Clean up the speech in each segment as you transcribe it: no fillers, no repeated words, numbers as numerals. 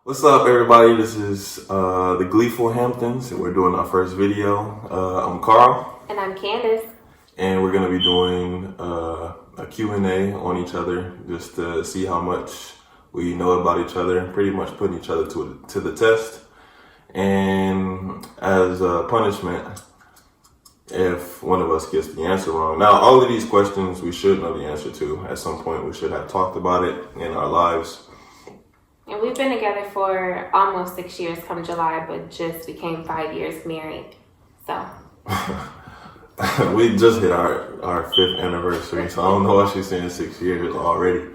What's up, everybody? This is the Gleeful Hamptons, and we're doing our first video. I'm Carl. And I'm Candace. And we're going to be doing a Q&A on each other, just to see how much we know about each other, pretty much putting each other to the test. And as a punishment, if one of us gets the answer wrong. Now, all of these questions we should know the answer to. At some point, we should have talked about it in our lives. And we've been together for almost 6 years come July, but just became 5 years married. So. We just hit our 5th anniversary, so I don't know why she's saying 6 years already.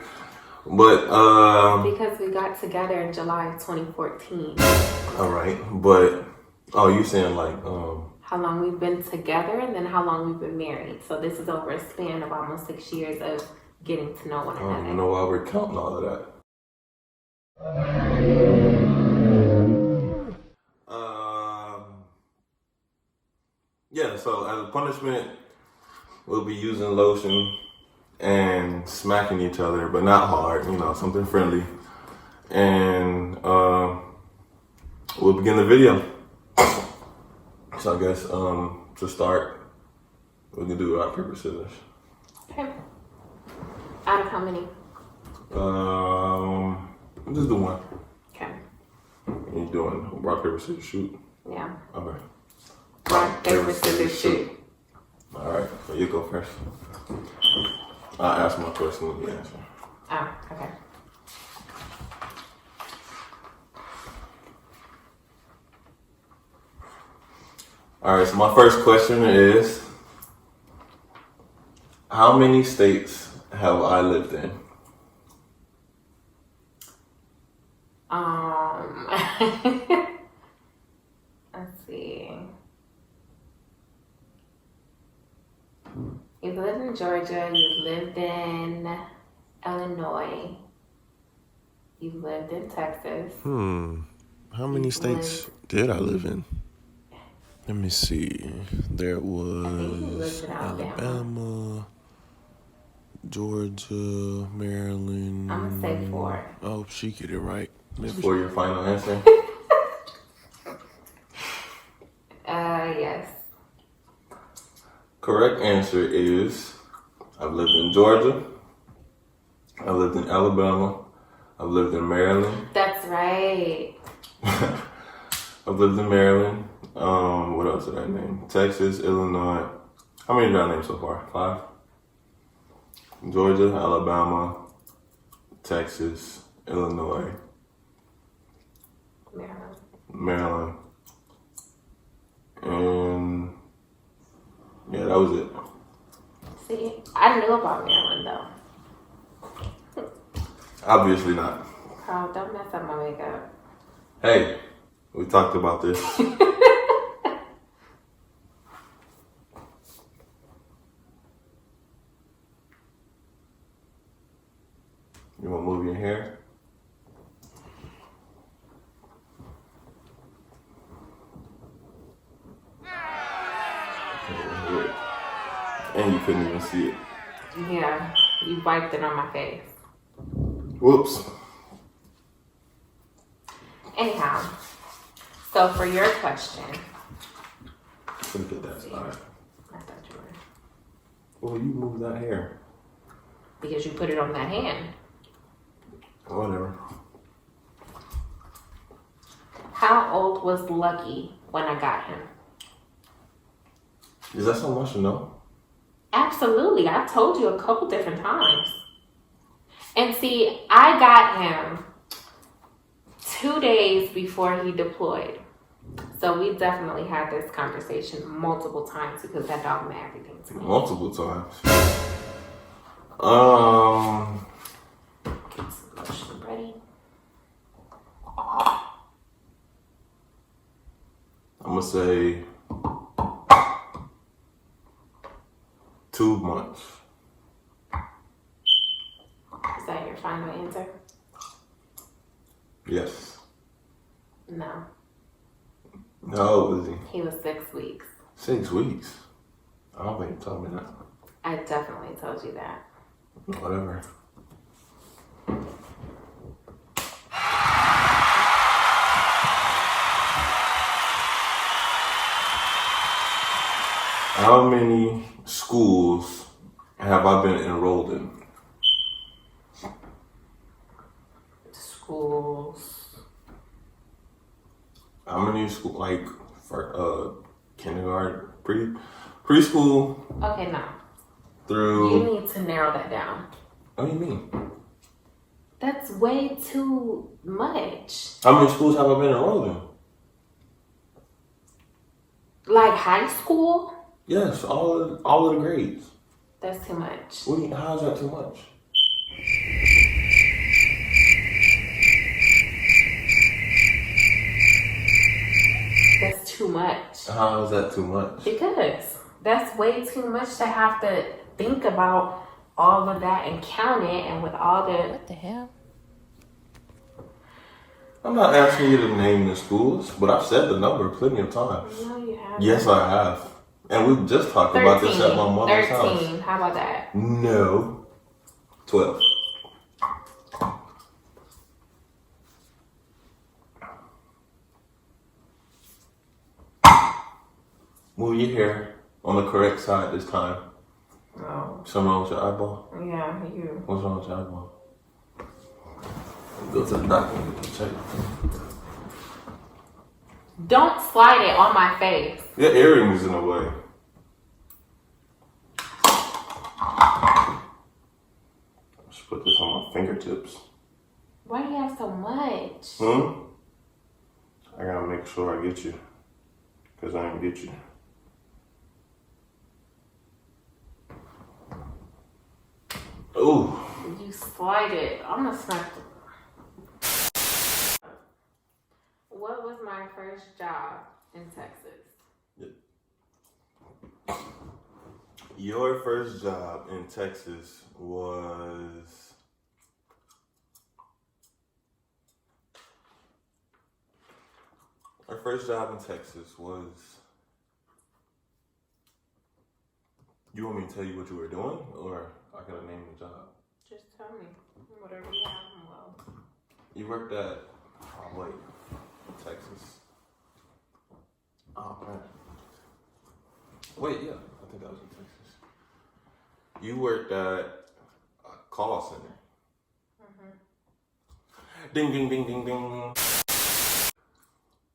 But, because we got together in July of 2014. All right, but, you saying like, how long we've been together and then how long we've been married. So this is over a span of almost 6 years of getting to know one another. I don't even know why we're counting all of that. Yeah, so as a punishment, we'll be using lotion and smacking each other, but not hard, something friendly. And we'll begin the video. So I guess to start, we can do rock, paper, scissors. Okay. Out of how many? Just do one. Okay. You doing rock, paper, scissors, shoot? Yeah. Okay. Rock, paper, scissors, shoot. All right, so you go first. I'll ask my question and you answer. Oh, okay. All right, so my first question is, how many states have I lived in? Let's see. You've lived in Georgia, you've lived in Illinois, you've lived in Texas. How many states did I live in? Let me see. There was Alabama, Georgia, Maryland. I'm gonna say 4. Oh, she get it right. For your final answer? Yes. Correct answer is, I've lived in Georgia, I've lived in Alabama, I've lived in Maryland. That's right. I've lived in Maryland. What else did I name? Texas, Illinois. How many did I name so far? 5? Georgia, Alabama, Texas, Illinois, Maryland. And yeah, that was it. See, I knew about Maryland though. Obviously not. Carl, don't mess up my makeup. Hey, we talked about this. You want to move your hair? And you couldn't even see it. Yeah, you wiped it on my face. Whoops. Anyhow, so for your question. Look at that side. I thought you were. Well, you moved that hair. Because you put it on that hand. Whatever. How old was Lucky when I got him? Is that so much to know? Absolutely. I've told you a couple different times. And see, I got him 2 days before he deployed. So we definitely had this conversation multiple times because that dog meant everything to me. Multiple times. gonna say 2 months. Is that your final answer? Yes. No. No, was he? He was 6 weeks. 6 weeks. I don't think you told me that. I definitely told you that. Whatever. How many schools have I been enrolled in? Schools. How many school, like, for kindergarten, preschool Okay, no. through? You need to narrow that down. What do you mean? That's way too much. How many schools have I been enrolled in? Like high school? Yes, all of the grades. That's too much. What do you, how is that too much? That's too much. How is that too much? Because that's way too much to have to think about all of that and count it, and with all the... What the hell? I'm not asking you to name the schools, but I've said the number plenty of times. No, you haven't. Yes, I have. And we just talked about this at my mother's 13. house. How about that? No. 12. Move your hair on the correct side this time. Oh, Something wrong with your eyeball? yeah, you. What's wrong with your eyeball? Go to the doctor and get it checked. Don't slide it on my face. Your earring is in the way. Just put this on my fingertips. Why do you have so much? I gotta make sure I get you. Because I didn't get you. Ooh. You slide it. I'm gonna smack it. What was my first job in Texas? Your first job in Texas was... Our first job in Texas was... You want me to tell you what you were doing? Or I gotta name the job? Just tell me. Whatever you have. Well, You worked at... Oh, wait. Texas. Oh, man. Wait, yeah. I think that was in Texas. You worked at a call center. Ding, ding, ding, ding, ding.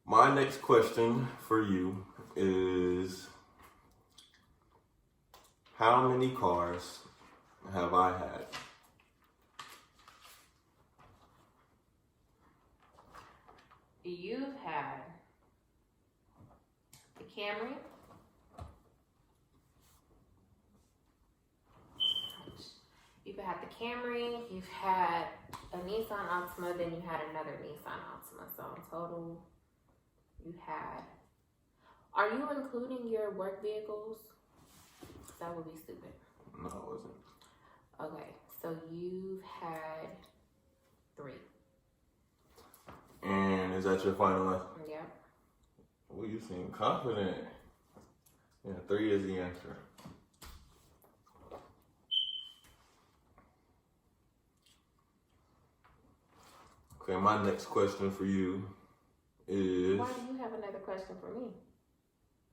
My next question for you is, how many cars have I had? you've had the Camry. You've had the Camry, you've had a Nissan Altima, then you had another Nissan Altima. So in total, you had... Are you including your work vehicles? That would be stupid. No, it wasn't. Okay, so you've had 3. And is that your final answer? Yeah. Well, you seem confident. Yeah, 3 is the answer. Okay, my next question for you is, Why do you have another question for me?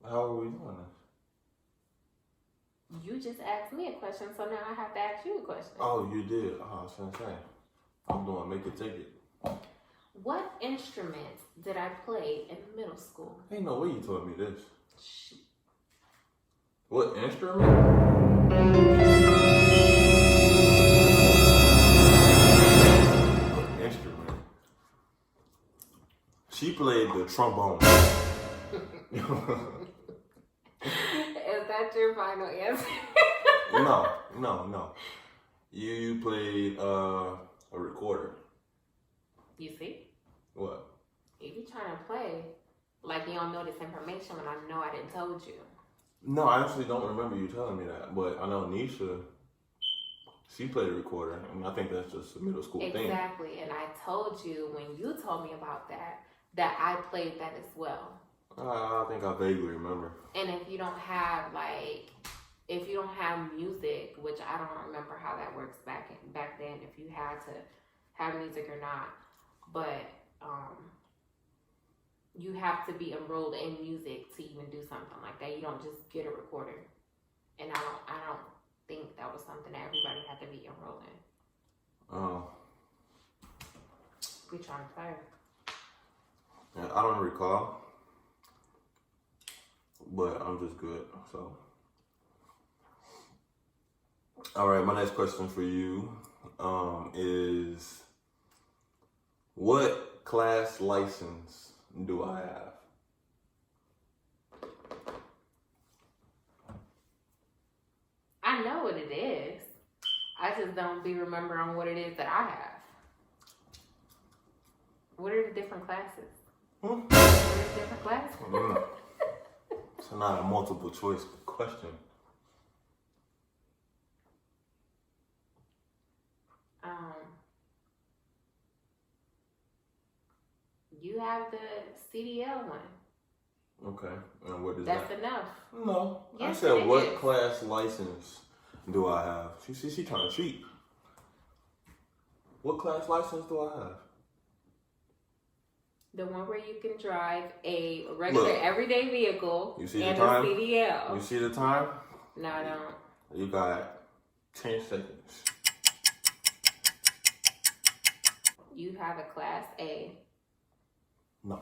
how are we doing this? You just asked me a question, so now I have to ask you a question. Oh, you did? Oh, I was gonna say. I'm doing make it, take it. What instrument did I play in middle school? Ain't no way you told me this. Shh. What instrument? What instrument? She played the trombone. Is that your final answer? No. You played a recorder. You see? What? If you're trying to play Like, you don't know this information when I know I didn't told you. No, I actually don't remember you telling me that. But I know Nisha, she played a recorder, and I think that's just a middle school thing. Exactly, and I told you when you told me about that I played that as well. I think I vaguely remember. And if you don't have music, which I don't remember how that works back then, if you had to have music or not, but you have to be enrolled in music to even do something like that. You don't just get a recorder, and I don't think that was something that everybody had to be enrolled in. Oh. We trying to play. Yeah, I don't recall, but I'm just good. So, all right. My next question for you is, what class license do I have? I know what it is. I just don't be remembering what it is that I have. What are the different classes? What are the different classes? It's not a multiple choice question. You have the CDL one. Okay, and what is That's that? enough. No, Yes, I said it what is. class license do I have? She trying to cheat. What class license do I have? The one where you can drive a regular Look, everyday vehicle you see the and time? a CDL. You see the time? No, I don't. You got 10 seconds. You have a class A. No.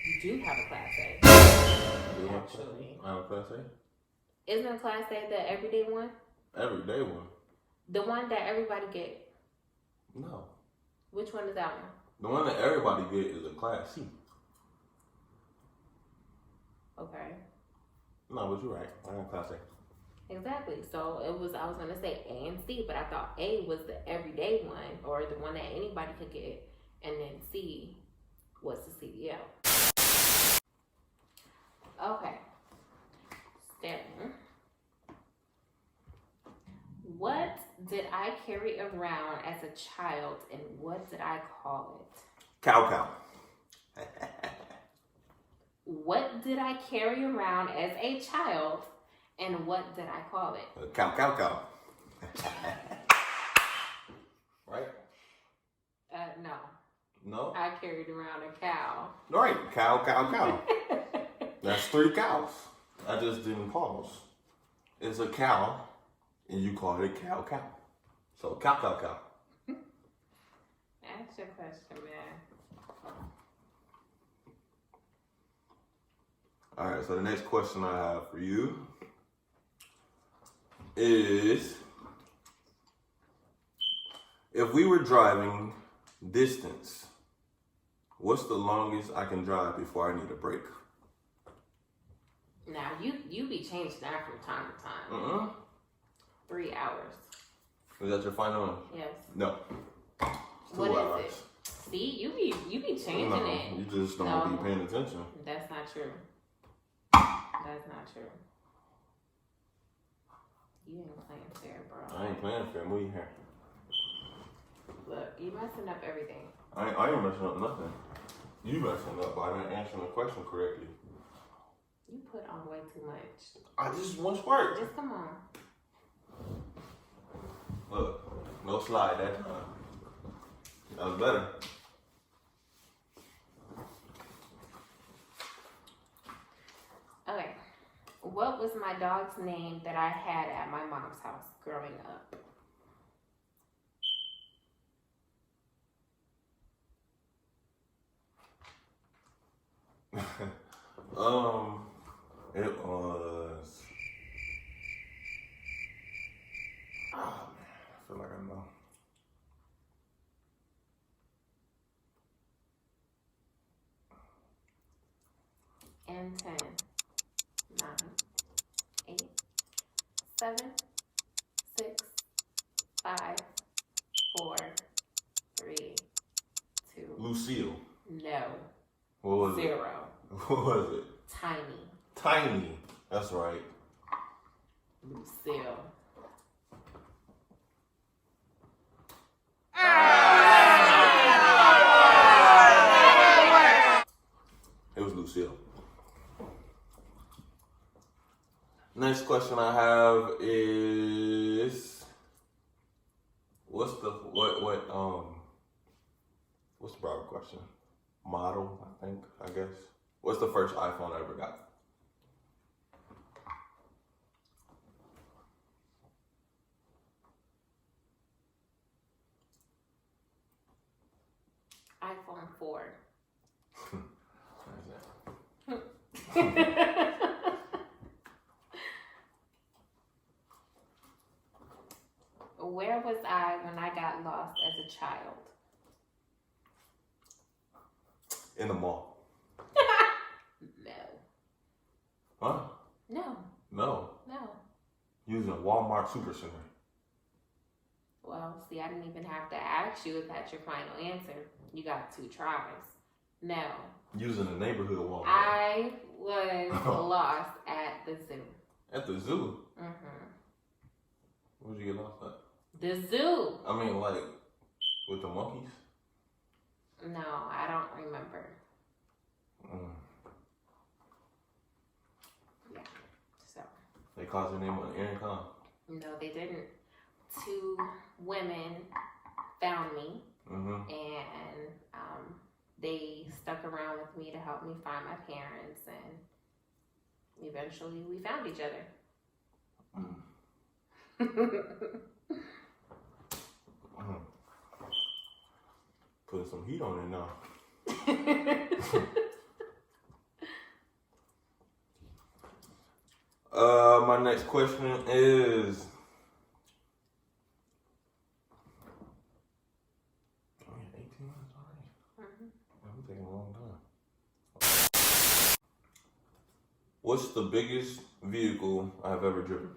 You do have a class A. Do I Actually. have a class A? Isn't a class A the everyday one? Everyday one. The one that everybody get. No. Which one is that one? The one that everybody get is a class C. Okay. No, but you're right. I got class A. Exactly. So I was gonna say A and C, but I thought A was the everyday one or the one that anybody could get, and then C was the CDL. Okay. Stanton. What did I carry around as a child, and what did I call it? Cow. What did I carry around as a child, and what did I call it? Cow. Right? No. No? I carried around a cow. Right. Cow. That's 3 cows. I just didn't pause. It's a cow, and you call it a cow. So cow. Ask your question, man. All right, so the next question I have for you is, if we were driving distance, what's the longest I can drive before I need a break? Now, you be changing that from time to time. 3 hours. Is that your final one? Yes. No. It's 2 What is hours. it? See, you be changing No, it. you just don't No. be paying attention. That's not true. That's not true. You ain't playing fair, bro. I ain't playing fair. Move your hair. Look, you messing up everything. I ain't messing up nothing. You messing up by not answering the question correctly. You put on way too much. I just one squirt. Just come on. Look, no slide that time. That was better. Okay. What was my dog's name that I had at my mom's house growing up? It was. Oh man, I feel like I know. And 10, 9, 8, 7, 6, 5, 4, What was it? Tiny. Tiny. That's right. Lucille. It was Lucille. Next question I have is what's the proper question? Model, I guess. What's the first iPhone I ever got? iPhone 4. What is that? Where was I when I got lost as a child? In the mall. No. Huh? No. No. No. Using Walmart Supercenter. Well, see, I didn't even have to ask you if that's your final answer. You got 2 tries. No. Using the neighborhood Walmart. I was lost at the zoo. At the zoo? Mm-hmm. Where'd you get lost at? The zoo. I mean, like, with the monkeys? No, I don't remember. Yeah, so. They called your name on Aaron Khan. No, they didn't. 2 women found me, and they stuck around with me to help me find my parents, and eventually we found each other. Putting some heat on it now. My next question is. Oh, yeah, 18 minutes already. I'm taking a long time. What's the biggest vehicle I've ever driven?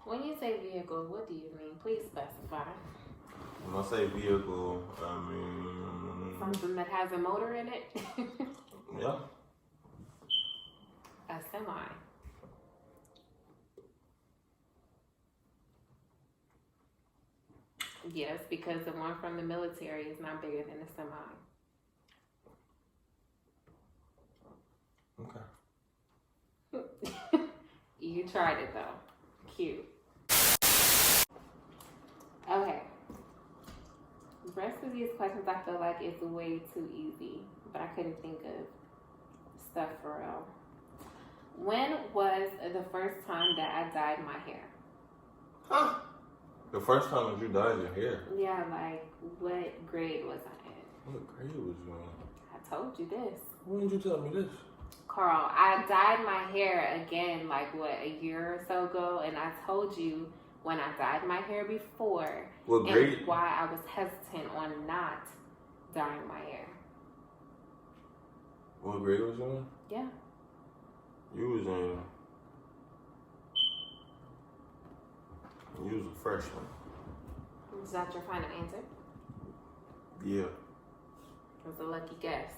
When you say vehicle, what do you mean? Please specify. When I say vehicle, I mean. Something that has a motor in it? Yeah. A semi. Yes, because the one from the military is not bigger than a semi. Okay. You tried it though. Cute. Okay. The rest of these questions I feel like it's way too easy, but I couldn't think of stuff for real. When was the first time that I dyed my hair? Huh? The first time that you dyed your hair? Yeah, like what grade was I in? What grade was you in? I told you this. When did you tell me this? Carl, I dyed my hair again like what, a year or so ago, and I told you when I dyed my hair before What grade? and why I was hesitant on not dyeing my hair. What grade was you in? Yeah. You was a freshman. Is that your final answer? Yeah. It was a lucky guess.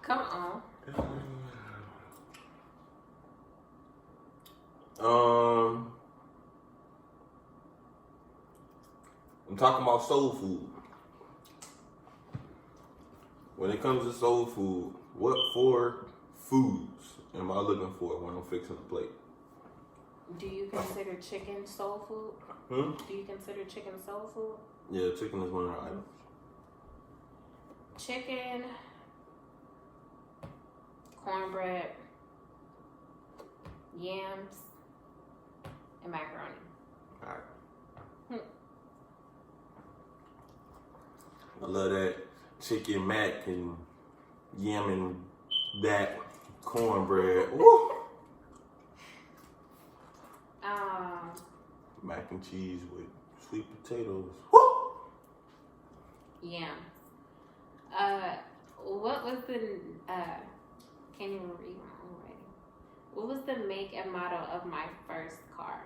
Come on. I'm talking about soul food. When it comes to soul food, what 4 foods am I looking for when I'm fixing a plate? Do you consider chicken soul food? Do you consider chicken soul food? Yeah, chicken is one of the items. Chicken, cornbread, yams, and macaroni. Alright. I love that chicken mac and yam and that cornbread. Woo! Mac and cheese with sweet potatoes. Woo! Yams. What was the can't even read my own writing. What was the make and model of my first car?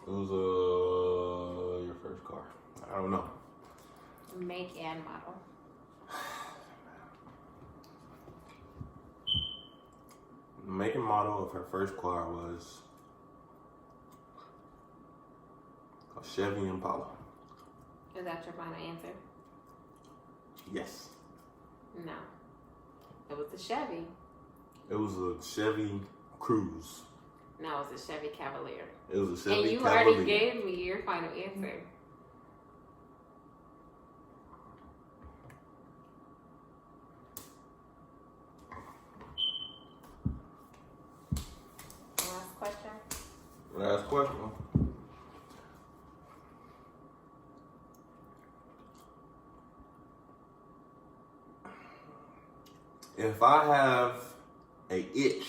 It was a don't know. Make and model. The make and model of her first car was a Chevy Impala. Is that your final answer? Yes. No. It was a Chevy. It was a Chevy Cruze. No, it was a Chevy Cavalier. It was a Chevy And you Cavalier. already gave me your final answer. Last question. Last question. If I have a itch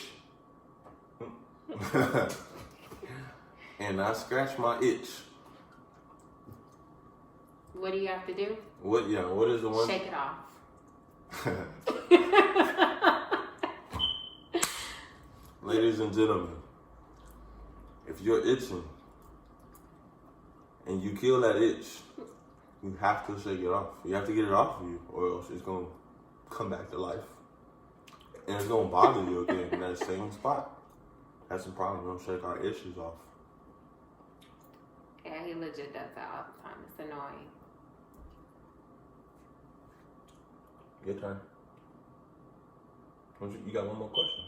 and I scratch my itch, What do you have to do? what is the one? Shake it off. Ladies and gentlemen, if you're itching and you kill that itch, you have to shake it off. You have to get it off of you, or else it's gonna come back to life. And it's gonna bother you again in that same spot. That's the problem. We don't shake our itches off. Yeah, he legit does that all the time. It's annoying. Your turn. You got one more question.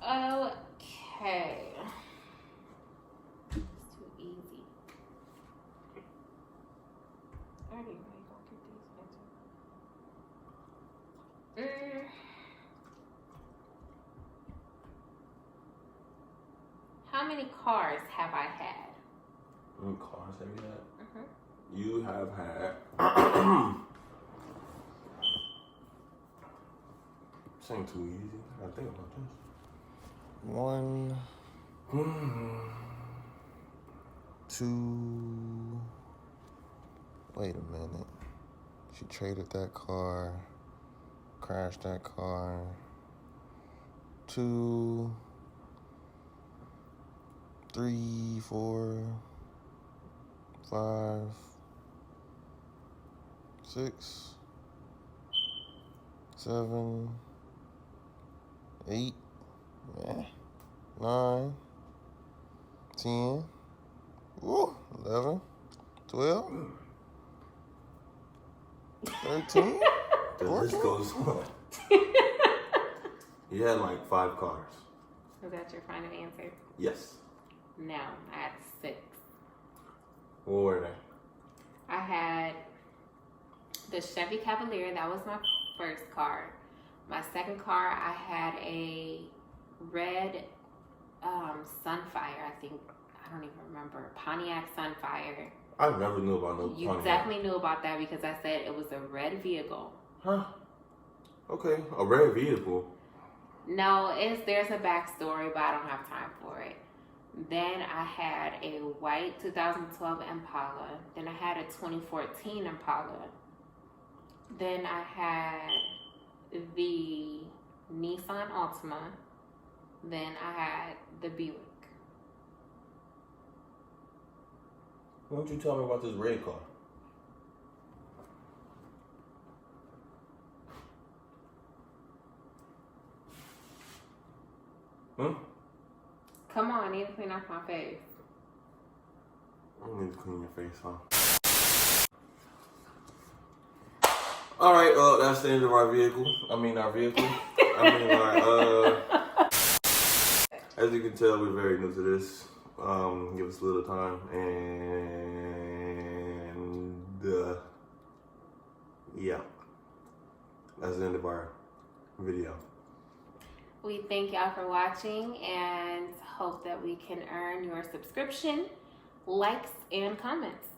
Okay. It's too easy. I already know you're gonna get these answers. How many cars have I had? How many cars have you had? Mm-hmm. You have had. This ain't too easy. I gotta think about this. 1, 2. Wait a minute. She traded that car, crashed that car. 2, 3, 4, 5, 6, 7, 8, 9, 10, 11, 12, 13, The list 14. goes on. You had like 5 cars. Is that your final answer? Yes. No, I had 6. What were they? I had the Chevy Cavalier. That was my first car. My second car, I had a red Sunfire. I don't even remember. Pontiac Sunfire. I never knew about no You Pontiac. definitely knew about that because I said it was a red vehicle. Huh? Okay, a red vehicle. No, there's a backstory, but I don't have time for it. Then I had a white 2012 Impala. Then I had a 2014 Impala. Then I had the Nissan Altima. Then I had the Buick. Why don't you tell me about this red car? Come on, I need to clean off my face. I need to clean your face off. All right, that's the end of our vehicle. As you can tell, we're very new to this. Give us a little time, and yeah, that's the end of our video. We thank y'all for watching and hope that we can earn your subscription, likes, and comments.